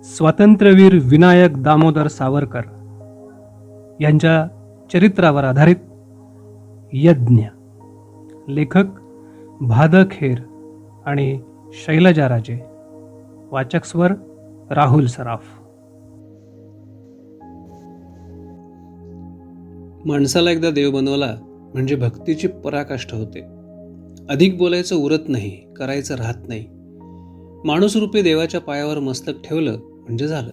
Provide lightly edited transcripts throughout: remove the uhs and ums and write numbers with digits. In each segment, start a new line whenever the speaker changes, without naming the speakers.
स्वातंत्र्यवीर विनायक दामोदर सावरकर यांच्या चरित्रावर आधारित यज्ञ. लेखक भादखेर आणि शैलजा राजे. वाचक स्वर राहुल सराफ.
माणसाला एकदा देव बनवला म्हणजे भक्तीची पराकाष्ठा होते. अधिक बोलायचं उरत नाही, करायचं राहत नाही. माणूसरूपी देवाच्या पायावर मस्तक ठेवलं म्हणजे झालं.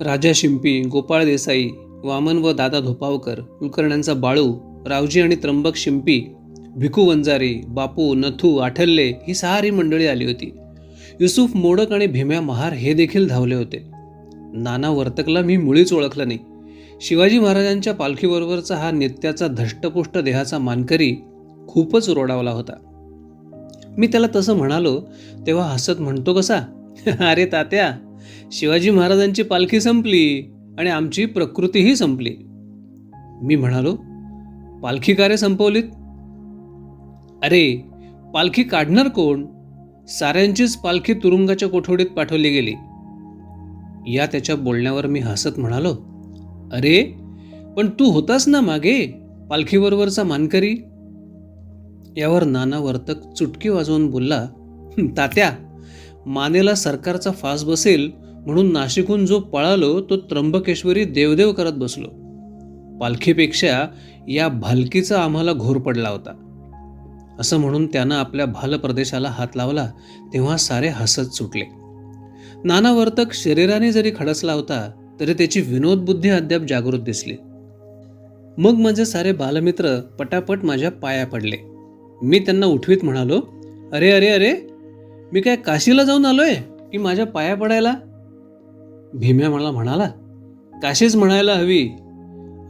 राजा शिंपी, गोपाळ देसाई, वामन व दादा धोपावकर, कुलकर्ण्यांचा बाळू, रावजी आणि त्र्यंबक शिंपी, भिकू वंजारी, बापू, नथू, आठल्ले ही सारी मंडळी आली होती. युसुफ मोडक आणि भीम्या महार हे देखील धावले होते. नाना वर्तकला मी मुळीच ओळखलं नाही. शिवाजी महाराजांच्या पालखीबरोबरचा हा नित्याचा धष्टपुष्ट देहाचा मानकरी खूपच रोडावला होता. मी त्याला तसं म्हणालो तेव्हा हसत म्हणतो कसा, अरे तात्या, शिवाजी महाराजांची पालखी संपली आणि आमची प्रकृतीही संपली. मी म्हणालो, पालखी का रे संपवलीत? अरे, पालखी काढणार कोण? साऱ्यांचीच पालखी तुरुंगाच्या कोठडीत पाठवली गेली. या त्याच्या बोलण्यावर मी हसत म्हणालो, अरे पण तू होतास ना मागे पालखीबरोबरचा मानकरी. यावर नाना वर्तक चुटकी वाजवून बोलला, तात्या, मानेला सरकारचा फास बसेल म्हणून नाशिकहून जो पळालो तो त्र्यंबकेश्वरी देवदेव करत बसलो. पालखीपेक्षा या भालकीचा आम्हाला घोर पडला होता. असं म्हणून त्यानं आपल्या भाल प्रदेशाला हात लावला तेव्हा सारे हसत सुटले. नाना वर्तक शरीराने जरी खडसला होता तरी त्याची विनोदबुद्धी अद्याप जागृत दिसली. मग माझे सारे बालमित्र पटापट माझ्या पाया पडले. मी त्यांना उठवीत म्हणालो, अरे अरे अरे, मी काय काशीला जाऊन आलोय की माझ्या पाया पडायला? भीम्या मला म्हणाला, काशीच म्हणायला हवी.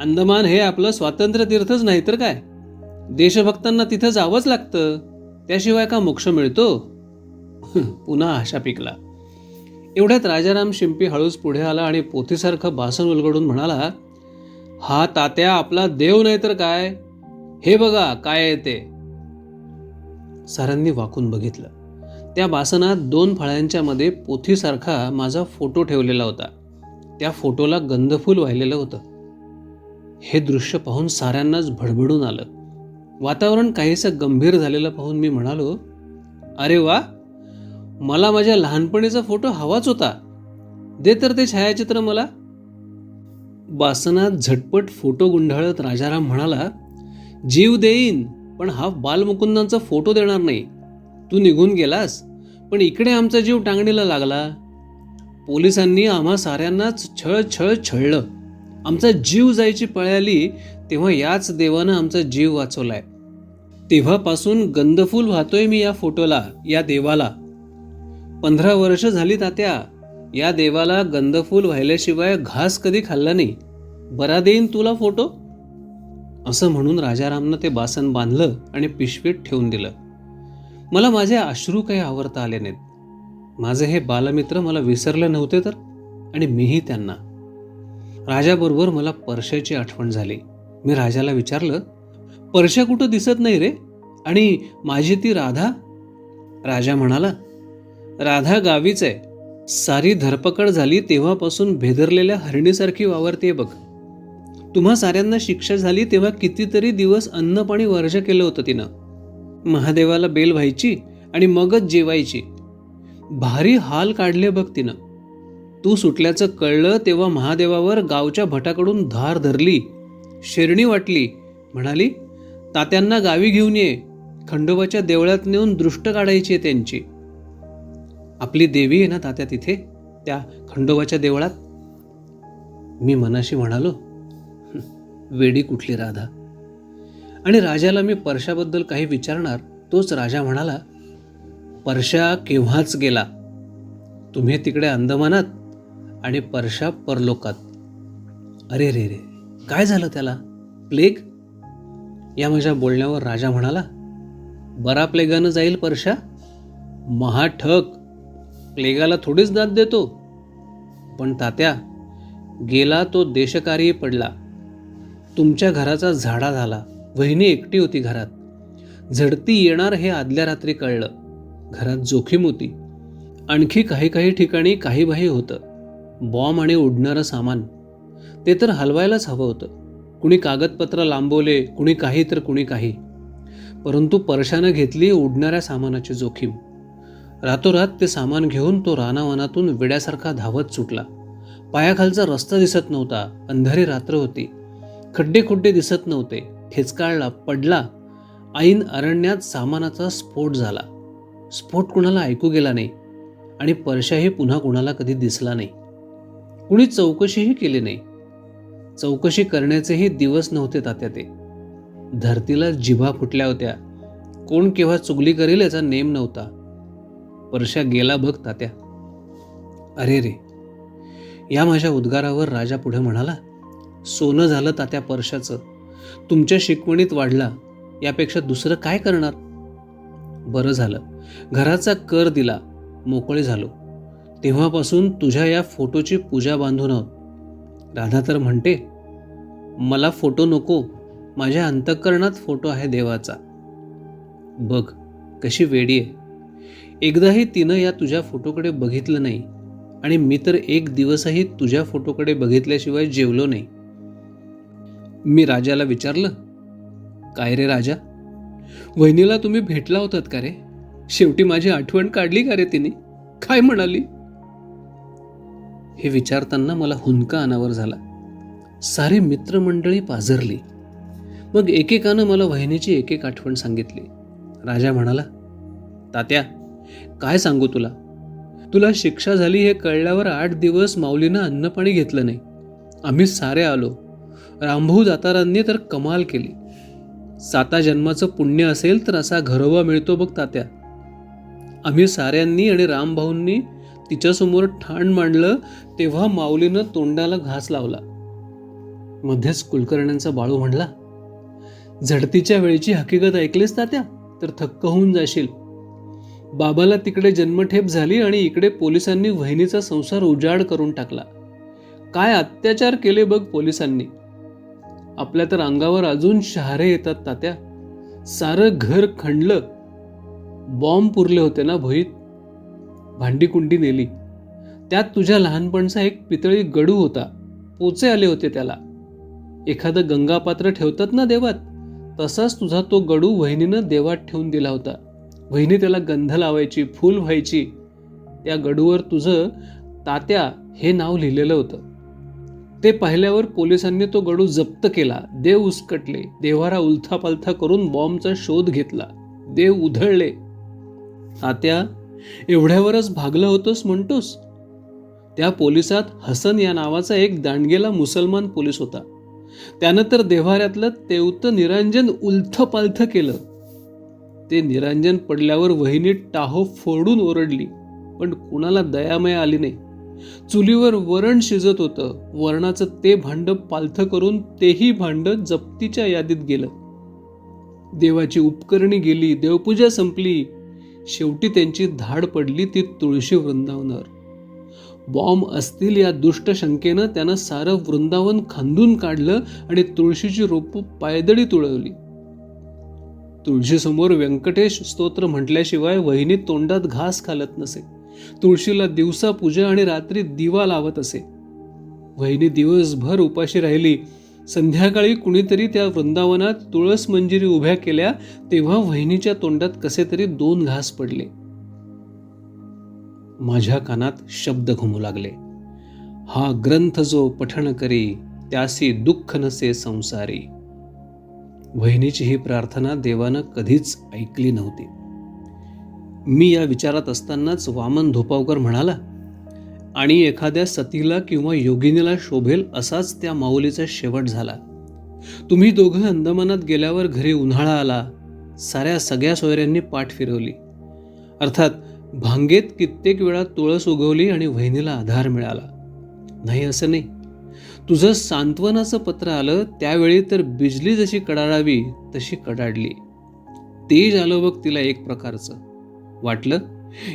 अंदमान हे आपलं स्वातंत्र्य तीर्थच नाही तर काय. देशभक्तांना तिथं जावंच लागतं, त्याशिवाय का मोक्ष मिळतो? पुन्हा आशा पिकला. एवढ्यात राजाराम शिंपी हळूच पुढे आला आणि पोथीसारखं बासन उलगडून म्हणाला, हा तात्या आपला देव नाही तर काय. हे बघा काय आहे ते. साऱ्यांनी वाकून बघितलं. त्या बासनात 2 फळ्यांच्या मध्ये पोथीसारखा माझा फोटो ठेवलेला होता. त्या फोटोला गंधफूल वाहिलेलं होतं. हे दृश्य पाहून साऱ्यांनाच भडभडून आलं. वातावरण काहीसं गंभीर झालेलं पाहून मी म्हणालो, अरे वा, मला माझ्या लहानपणीचा फोटो हवाच होता. दे तर ते छायाचित्र मला. बासनात झटपट फोटो गुंढाळत राजाराम म्हणाला, जीव देईन पण हा बालमुकुंदांचा फोटो देणार नाही. तू निघून गेलास पण इकडे आमचा जीव टांगणीला लागला. पोलिसांनी आम्हा साऱ्यांनाच छळ छळलं. आमचा जीव जायची पळ आली तेव्हा याच देवानं आमचा जीव वाचवलाय. तेव्हापासून गंधफूल वाहतोय मी या फोटोला, या देवाला. 15 वर्ष झाली तात्या, या देवाला गंधफूल वाहिल्याशिवाय घास कधी खाल्ला नाही. बरा देईन तुला फोटो. असं म्हणून राजारामनं ते बासन बांधलं आणि पिशवीत ठेवून दिलं. मला माझे अश्रू काही आवरता आले नाहीत. माझे हे बालमित्र मला विसरले नव्हते तर, आणि मीही त्यांना. राजाबरोबर मला परश्याची आठवण झाली. मी राजाला विचारलं, परश्या कुठं दिसत नाही रे, आणि माझी ती राधा? राजा म्हणाला, राधा गावीच आहे. सारी धरपकड झाली तेव्हापासून भेदरलेल्या हरणीसारखी वावरते बघ. तुम्हा साऱ्यांना शिक्षा झाली तेव्हा कितीतरी दिवस अन्न पाणी वर्ज केलं होतं तिनं. महादेवाला बेल व्हायची आणि मगच जेवायची. भारी हाल काढले बघ तिनं. तू सुटल्याचं कळलं तेव्हा महादेवावर गावच्या भटाकडून धार धरली, शेरणी वाटली. म्हणाली, तात्यांना गावी घेऊन ये, खंडोबाच्या देवळात नेऊन दृष्ट काढायची आहे त्यांची. आपली देवी आहे ना तात्या तिथे, त्या खंडोबाच्या देवळात. मी मनाशी म्हणालो, वेडी कुठली राधा. आणि राजाला मी परशाबद्दल काही विचारणार तोच राजा म्हणाला, परशा केव्हाच गेला. तुम्ही तिकडे अंदमानात आणि परशा परलोकात. अरे रे रे, काय झालं त्याला? प्लेग? या माझ्या बोलण्यावर राजा म्हणाला, बरा प्लेगानं जाईल परशा? महाठक, प्लेगाला थोडीच दाद देतो. पण तात्या, गेला तो देशकार्यी पडला. तुमच्या घराचा झाडा झाला. वहिनी एकटी होती घरात. झडती येणार हे आदल्या रात्री कळलं. घरात जोखीम होती. आणखी काही काही ठिकाणी काही बाही होतं. बॉम्ब आणि उडणारं सामान ते तर हलवायलाच हवं होतं. कुणी कागदपत्र लांबवले, कुणी काही तर कुणी काही. परंतु परशानं घेतली उडणाऱ्या सामानाची जोखीम. रातोरात ते सामान घेऊन तो रानावनातून वेड्यासारखा धावत सुटला. पायाखालचा रस्ता दिसत नव्हता. अंधारी रात्र होती. खड्डे खुड्डे दिसत नव्हते. ठेचकाळला, पडला. ऐन अरण्यात सामानाचा स्फोट झाला. स्फोट कुणाला ऐकू गेला नाही आणि परशाही पुन्हा कुणाला कधी दिसला नाही. कुणी चौकशीही केली नाही. चौकशी करण्याचेही दिवस नव्हते तात्या ते. धरतीला जिभा फुटल्या होत्या. कोण केव्हा चुगली करेल याचा नेम नव्हता. परशा गेला बघ तात्या. अरे रे, या माझ्या उद्गारावर राजा पुढे म्हणाला, सोनं झालं तात्या परशाचं. तुमच्या शिकवणीत वाढला. यापेक्षा दुसरं काय करणार? बरं झालं, घराचा कर दिला, मोकळे झालो. तेव्हापासून तुझ्या या फोटोची पूजा बांधून आहोत. राधा तर म्हणते, मला फोटो नको, माझ्या अंतःकरणात फोटो आहे देवाचा. बघ कशी वेडी आहे. एकदाही तिनं या तुझ्या फोटोकडे बघितलं नाही आणि मी तर एक दिवसही तुझ्या फोटोकडे बघितल्याशिवाय जेवलो नाही. मी राजाला विचारलं, काय रे राजा, वहिनीला तुम्ही भेटला होतात का रे? शेवटी माझी आठवण काढली का रे तिने? काय म्हणाली? हे विचारताना मला हुंदका अनावर झाला. सारी मित्रमंडळी पाझरली. मग एकेकानं मला वहिनीची एक एक आठवण सांगितली. राजा म्हणाला, तात्या काय सांगू तुला. तुला शिक्षा झाली हे कळल्यावर 8 दिवस माऊलीनं अन्नपाणी घेतलं नाही. आम्ही सारे आलो. रामभाऊ दातारांनी तर कमाल केली. 7 जन्माचं पुण्य असेल तर असा घरोबा मिळतो बघ तात्या. आम्ही साऱ्यांनी आणि रामभाऊंनी तिच्यासमोर ठाण मांडलं तेव्हा माऊलीनं तोंडाला घास लावला. मध्येच कुलकर्ण्यांचा बाळू म्हणला, झडतीच्या वेळेची हकीकत ऐकलीस तात्या तर थक्क होऊन जाशील. बाबाला तिकडे जन्मठेप झाली आणि इकडे पोलिसांनी वहिनीचा संसार उजाड करून टाकला. काय अत्याचार केले बघ पोलिसांनी. आपल्या तर अंगावर अजून शहारे येतात तात्या. सारं घर खणलं. बॉम्ब पुरले होते ना भोईत. भांडी कुंडी नेली. त्यात तुझ्या लहानपणचा एक पितळी गडू होता. पोचे आले होते त्याला. एखादं गंगापात्र ठेवतात ना देवात, तसाच तुझा तो गडू वहिनीनं देवात ठेवून दिला होता. वहिनी त्याला गंध लावायची, फूल व्हायची. त्या गडूवर तुझं तात्या हे नाव लिहिलेलं होतं. ते पाहिल्यावर पोलिसांनी तो गडू जप्त केला. देव उसकटले. देव्हारा उलथापालथा करून बॉम्बचा शोध घेतला. देव उधळले. तात्या एवढ्यावरच भागलं होतोस म्हणतोस? त्या पोलिसात हसन या नावाचा एक दांडगेला मुसलमान पोलीस होता. त्यानं तर देव्हाऱ्यातलं तेवतं निरांजन उलथपालथ केलं. ते निरांजन पडल्यावर वहिनी टाहो फोडून ओरडली, पण कुणाला दयामय आली नाही. चुलीवर वरण शिजत होतं. वरणाचं ते भांड पालथं करून तेही भांड जप्तीच्या यादीत गेलं. देवाची उपकरणी गेली. देवपूजा संपली. शेवटी त्यांची धाड पडली ती तुळशी वृंदावनावर. बॉम्ब असतील या दुष्ट शंकेनं त्यानं सारं वृंदावन खांदून काढलं आणि तुळशीची रोपं पायदळी तुळवली. तुळशीसमोर व्यंकटेश स्तोत्र म्हटल्याशिवाय वहिनी तोंडात घास घालत नसे. तुळशीला दिवसा पूजा आणि रात्री दिवा लावत असे. वहिनी दिवसभर उपाशी राहिली. संध्याकाळी कुणीतरी त्या वृंदावनात तुळस मंजिरी उभ्या केल्या तेव्हा वहिनीच्या तोंडात कसे तरी 2 घास पडले. माझ्या कानात शब्द घुमू लागले, हा ग्रंथ जो पठण करी त्यासी दुःख नसे संसारी. वहिनीची ही प्रार्थना देवानं कधीच ऐकली नव्हती. मी या विचारात असतानाच वामन धोपावकर म्हणाला, आणि एखाद्या सतीला किंवा योगिनीला शोभेल असाच त्या माऊलीचा शेवट झाला. तुम्ही दोघं अंदमानात गेल्यावर घरी उन्हाळा आला. सगळ्या सोयऱ्यांनी पाठ फिरवली. अर्थात भांगेत कित्येक वेळा तुळस उगवली आणि वहिनीला आधार मिळाला. नाही असं नाही. तुझं सांत्वनाचं पत्र आलं त्यावेळी तर बिजली जशी कडाडावी तशी कडाडली. तेज आलं बघ तिला एक प्रकारचं. वाटलं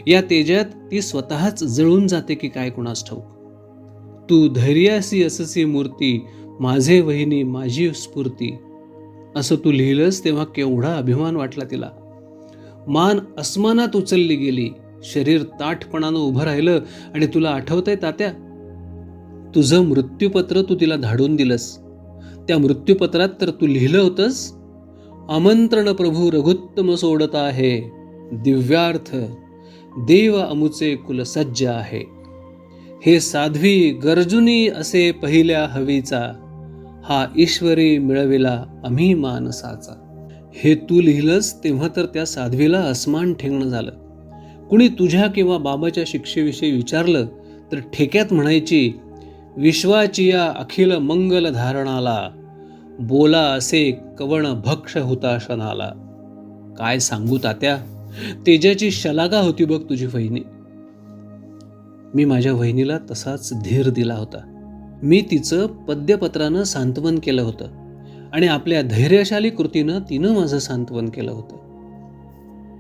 या तेजात ती स्वतःच जळून जाते की काय कुणास ठाऊक. तू धैर्यासी अससी मूर्ती, माझे वहिनी माझी स्फूर्ती, असं तू लिहिलंस तेव्हा केवढा अभिमान वाटला तिला. मान अस्मानात उचलली गेली. शरीर ताठपणानं उभं राहिलं आणि तुला आठवतंय तात्या, तुझं मृत्यूपत्र तू तिला धाडून दिलंस. त्या मृत्यूपत्रात तर तू लिहिलं होतंस, आमंत्रण प्रभू रघुत्तम सोडत आहे, दिव्यार्थ देव अमुचे कुलसज्ज आहे. हे साध्वी गरजुनी असे पहिल्या हवीचा, हा ईश्वरी मिळविला आम्ही मानसाचा. हे तू लिहिलंस तेव्हा तर त्या साध्वीला अस्मान ठेंगणं झालं. कुणी तुझ्या किंवा बाबाच्या शिक्षेविषयी विचारलं तर ठेक्यात म्हणायची, विश्वाची या अखिल मंगल धारणाला, बोला असे कवण भक्ष हुताशनाला. काय सांगू तात्या, तेजाची शलाका होती बघ तुझी वहिनी. मी माझ्या वहिनीला तसाच धीर दिला होता. मी तिचं पद्यपत्रानं सांत्वन केलं होतं आणि आपल्या धैर्यशाली कृतीनं तिनं माझं सांत्वन केलं होतं.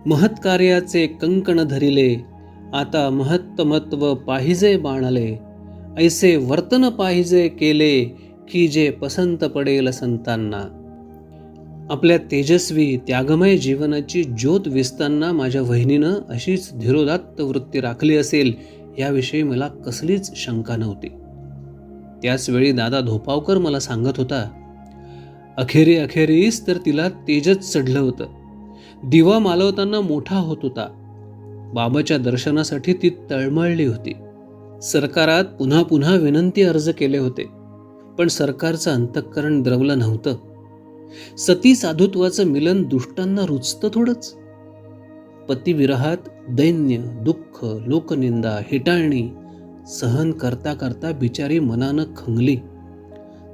महत्कार्याचे कंकण धरिले, आता महत्तमत्व पाहिजे बाणले, ऐसे वर्तन पाहिजे केले, की जे पसंत पडेल संतांना. आपल्या तेजस्वी त्यागमय जीवनाची ज्योत विसताना माझ्या वहिनीनं अशीच धीरोदात्त वृत्ती राखली असेल याविषयी मला कसलीच शंका नव्हती. त्याचवेळी दादा धोपावकर मला सांगत होता, अखेरीस तर तिला तेजच चढलं होतं. दिवा मालवताना मोठा होत होता. बाबाच्या दर्शनासाठी ती तळमळली होती. सरकारात पुन्हा पुन्हा विनंती अर्ज केले होते, पण सरकारचं अंतःकरण द्रवलं नव्हतं. सती साधुत्वाचं मिलन दुष्टांना रुचतं थोडंच. पतिविरहात दैन्य, दुःख, लोकनिंदा, हेटाळणी सहन करता करता बिचारी मनानं खंगली.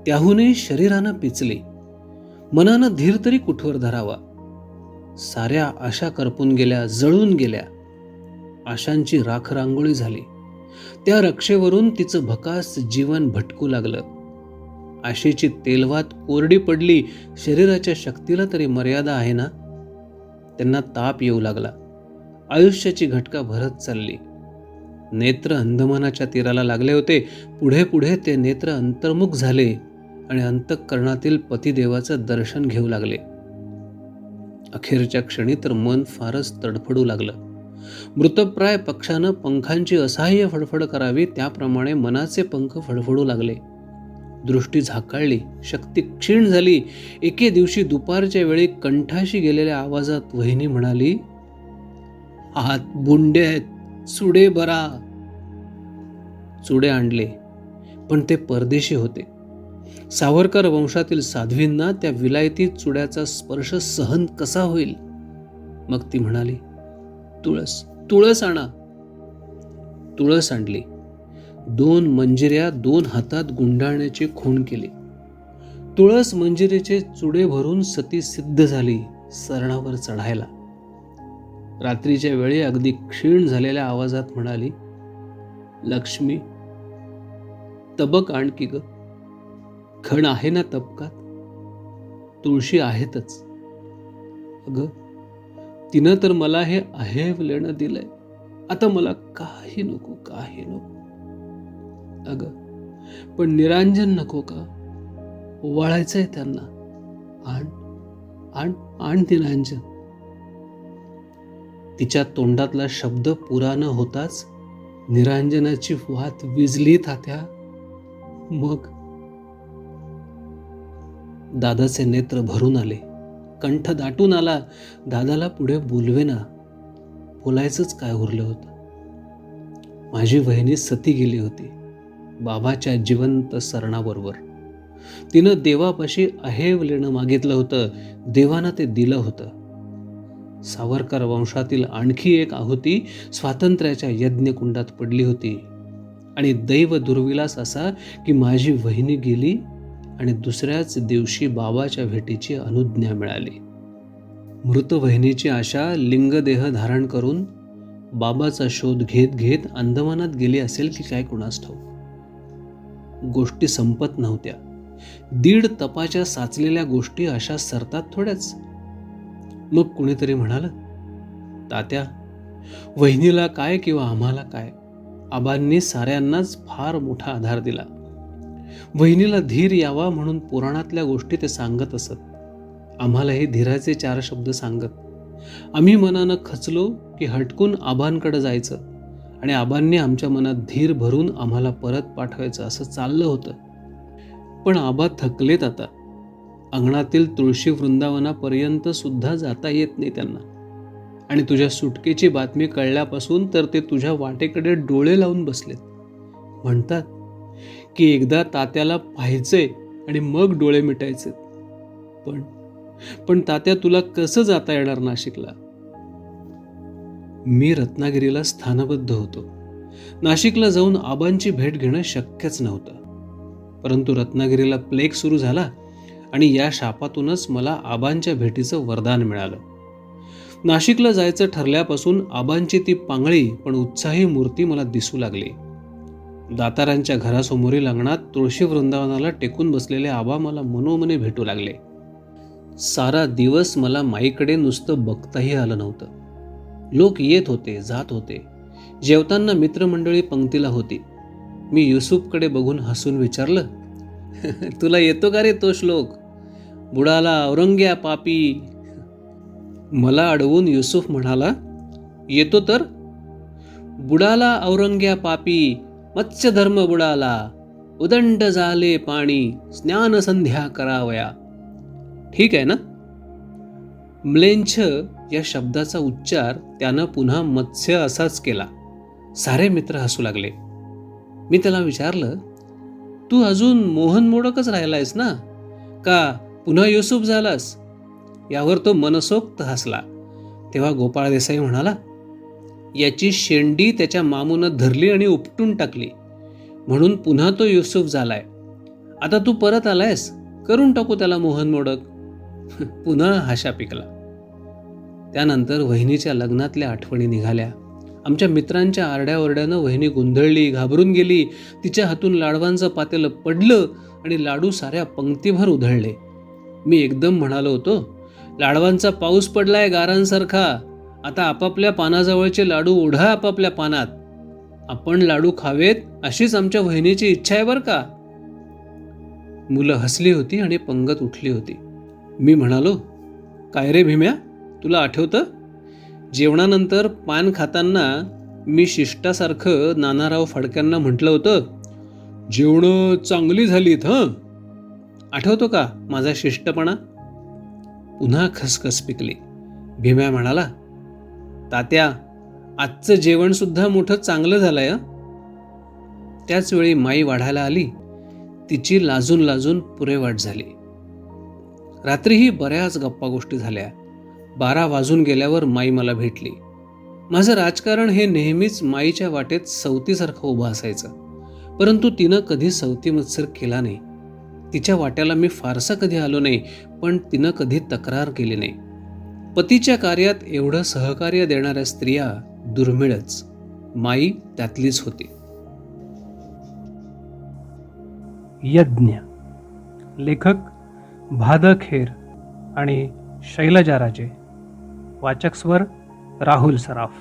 त्याहूनही शरीरानं पिचली. मनानं धीर तरी कुठवर धरावा. साऱ्या आशा करपून गेल्या, जळून गेल्या. आशांची राख रांगोळी झाली. त्या रक्षेवरून तिचं भकास जीवन भटकू लागलं. आशेची तेलवात कोरडी पडली. शरीराच्या शक्तीला तरी मर्यादा आहे ना. त्यांना ताप येऊ लागला. आयुष्याची घटका भरत चालली. नेत्र अंधमानाच्या तीराला लागले होते. पुढे पुढे ते नेत्र अंतर्मुख झाले आणि अंतःकरणातील पतिदेवाचं दर्शन घेऊ लागले. अखेरच्या क्षणी तर मन फारच तडफडू लागलं. मृतप्राय पक्षानं पंखांची असहाय्य फडफड करावी त्याप्रमाणे मनाचे पंख फडफडू लागले. दृष्टी झाकाळली, शक्ती क्षीण झाली. एके दिवशी दुपारच्या वेळी कंठाशी गेलेल्या आवाजात वहिनी म्हणाली, हात बुंडे आहेत, चुडे बरा. चुडे आणले, पण ते परदेशी होते. सावरकर वंशातील साध्वींना त्या विलायती चुड्याचा स्पर्श सहन कसा होईल. मग ती म्हणाली, तुळस आणा. तुळस आणली. 2 मंजिऱ्या 2 हातात गुंडाळण्याची खूण केली. तुळस मंजिरीचे चुडे भरून सती सिद्ध झाली सरणावर चढायला. रात्रीच्या वेळी अगदी क्षीण झालेल्या आवाजात म्हणाली, लक्ष्मी, तबक आण की ग. खण आहे ना तबकात? तुळशी आहेतच. अगं, तिनं तर मला हे आहेव लेणं दिलंय. आता मला काही नको, काही नको. अगं, पण निरांजन नको का? ओवाळायचंय त्यांना. आण आण आण निरांजन. तिच्या तोंडातला शब्द पुरा न होताच निरांजनाची वात विजली तात्या. मग दादाचे नेत्र भरून आले. कंठ दाटून आला. दादाला पुढे बोलवेना. बोलायचंच काय उरलं होतं. माझी वहिनी सती गेली होती बाबाच्या जिवंत सरणाबरोबर. तिनं देवापाशी आहेव लेणं मागितलं होतं. देवानं ते दिलं होतं. सावरकर वंशातील आणखी एक आहुती स्वातंत्र्याच्या यज्ञकुंडात पडली होती. आणि दैव दुर्विलास असा की माझी वहिनी गेली आणि दुसऱ्याच दिवशी बाबाच्या भेटीची अनुज्ञा मिळाली. मृत वहिनीची आशा लिंगदेह धारण करून बाबाचा शोध घेत घेत अंदमानात गेली असेल की काय कुणास ठाऊक. गोष्टी संपत नव्हत्या. 1.5 तपाच्या साचलेल्या गोष्टी अशा सरतात थोड्याच. मग कुणीतरी म्हणालं, तात्या, वहिनीला काय किंवा आम्हाला काय, आबांनी साऱ्यांनाच फार मोठा आधार दिला. वहिनीला धीर यावा म्हणून पुराणातल्या गोष्टी ते सांगत असत. आम्हालाही धीराचे 4 शब्द सांगत. आम्ही मनानं खचलो की हटकून आबांकडे जायचं आणि आबांनी आमच्या मनात धीर भरून आम्हाला परत पाठवायचं असं चाललं होतं. पण आबा थकलेत आता. अंगणातील तुळशी वृंदावनापर्यंत सुद्धा जाता येत नाही त्यांना. आणि तुझ्या सुटकेची बातमी कळल्यापासून तर ते तुझ्या वाटेकडे डोळे लावून बसलेत. म्हणतात की एकदा तात्याला पाहायचंय आणि मग डोळे मिटायचे. पण तात्या, तुला कसं जाता येणार नाशिकला? मी रत्नागिरीला स्थानबद्ध होतो. नाशिकला जाऊन आबांची भेट घेणं शक्यच नव्हतं. परंतु रत्नागिरीला प्लेग सुरू झाला आणि या शापातूनच मला आबांच्या भेटीचं वरदान मिळालं. नाशिकला जायचं ठरल्यापासून आबांची ती पांगळी पण उत्साही मूर्ती मला दिसू लागली. दातारांच्या घरासमोरील अंगणात तुळशी वृंदावनाला टेकून बसलेले आबा मला मनोमने भेटू लागले. सारा दिवस मला माईकडे नुसतं बघताही आलं नव्हतं. लोक येत होते, जात होते. जेवताना मित्रमंडळी पंक्तीला होती. मी युसुफकडे बघून हसून विचारलं, तुला येतो का रे तो श्लोक? बुडाला औरंग्या पापी. मला अडवून युसुफ म्हणाला, येतो तर. बुडाला औरंग्या पापी, मत्स्यधर्म बुडाला, उदंड झाले पाणी, स्नान संध्या करावया. ठीक आहे ना? म्लेंछ या शब्दाचा उच्चार त्यानं पुन्हा मत्स्य असाच केला. सारे मित्र हसू लागले. मी त्याला विचारलं, तू अजून मोहन मोडकच राहिलायस ना, का पुन्हा युसुफ झालास? यावर तो मनसोक्त हसला. तेव्हा गोपाळ देसाई म्हणाला, याची शेंडी त्याच्या मामूनं धरली आणि उपटून टाकली, म्हणून पुन्हा तो युसुफ झालाय. आता तू परत आलायस, करून टाकू त्याला मोहन मोडक. पुन्हा हाशा पिकला. त्यानंतर वहिनीच्या लग्नातल्या आठवणी निघाल्या. आमच्या मित्रांच्या आरड्याओरड्यानं वहिनी गोंधळली, घाबरून गेली. तिच्या हातून लाडवांचं पातेलं पडलं आणि लाडू साऱ्या पंक्तीभर उधळले. मी एकदम म्हणालो होतो, लाडवांचा पाऊस पडलाय गारांसारखा. आता आपापल्या पानाजवळचे लाडू ओढा आपापल्या पानात. आपण लाडू खावेत अशीच आमच्या वहिनीची इच्छा आहे बरं का. मुलं हसली होती आणि पंगत उठली होती. मी म्हणालो, काय रे भीम्या, तुला आठवतं? जेवणानंतर पान खाताना मी शिष्टासारखं नानाराव फडक्यांना म्हटलं होतं, जेवणं चांगली झालीत हं. आठवतो का माझा शिष्टपणा? पुन्हा खसखस पिकली. भीम्या म्हणाला, तात्या, आजचं जेवण सुद्धा मोठं चांगलं झालंय हं. त्याच वेळी माई वाढायला आली. तिची लाजून लाजून पुरेवाट झाली. रात्रीही बऱ्याच गप्पा गोष्टी झाल्या. 12 वाजून गेल्यावर माई मला भेटली. माझं राजकारण हे नेहमीच माईच्या वाटेत सवतीसारखं उभं असायचं. परंतु तिनं कधी सवती मत्सर केला नाही. तिच्या वाट्याला मी फारसा कधी आलो नाही, पण तिनं कधी तक्रार केली नाही. पतीच्या कार्यात एवढं सहकार्य देणाऱ्या स्त्रिया दुर्मिळच. माई त्यातलीच होती.
यज्ञ. लेखक भादखेर आणि शैलजा राजे. वाचक स्वर राहुल सराफ.